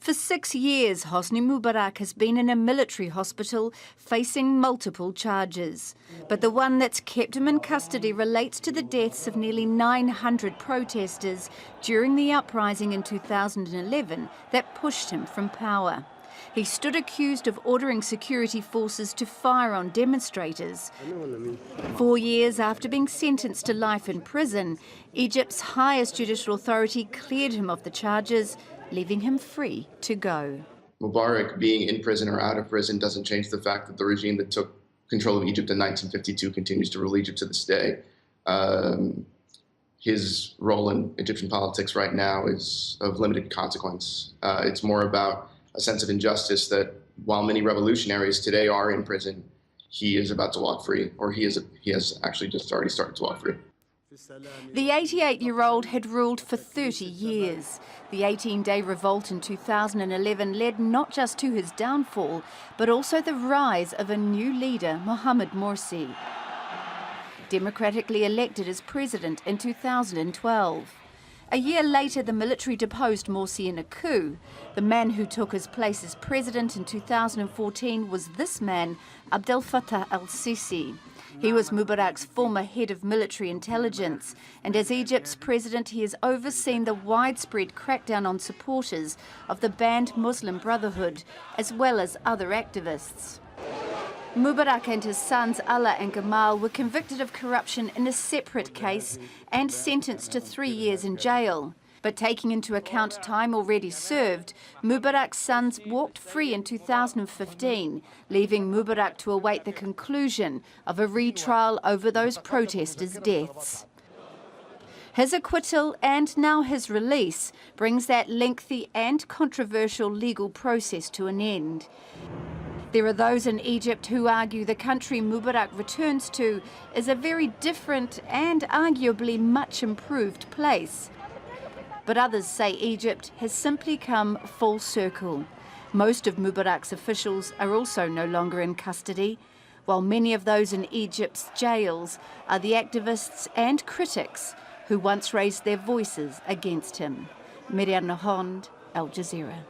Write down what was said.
For 6 years, Hosni Mubarak has been in a military hospital facing multiple charges. But the one that's kept him in custody relates to the deaths of nearly 900 protesters during the uprising in 2011 that pushed him from power. He stood accused of ordering security forces to fire on demonstrators. 4 years after being sentenced to life in prison, Egypt's highest judicial authority cleared him of the charges, leaving him free to go. Mubarak being in prison or out of prison doesn't change the fact that the regime that took control of Egypt in 1952 continues to rule Egypt to this day. His role in Egyptian politics right now is of limited consequence. It's more about a sense of injustice that while many revolutionaries today are in prison, he is about to walk free, or he has actually just already started to walk free. The 88-year-old had ruled for 30 years. The 18-day revolt in 2011 led not just to his downfall, but also the rise of a new leader, Mohamed Morsi, democratically elected as president in 2012. A year later, the military deposed Morsi in a coup. The man who took his place as president in 2014 was this man, Abdel Fattah al-Sisi. He was Mubarak's former head of military intelligence, and as Egypt's president, he has overseen the widespread crackdown on supporters of the banned Muslim Brotherhood, as well as other activists. Mubarak and his sons Allah and Gamal were convicted of corruption in a separate case and sentenced to 3 years in jail. But taking into account time already served, Mubarak's sons walked free in 2015, leaving Mubarak to await the conclusion of a retrial over those protesters' deaths. His acquittal and now his release brings that lengthy and controversial legal process to an end. There are those in Egypt who argue the country Mubarak returns to is a very different and arguably much improved place. But others say Egypt has simply come full circle. Most of Mubarak's officials are also no longer in custody, while many of those in Egypt's jails are the activists and critics who once raised their voices against him. Mereana Hond, Al Jazeera.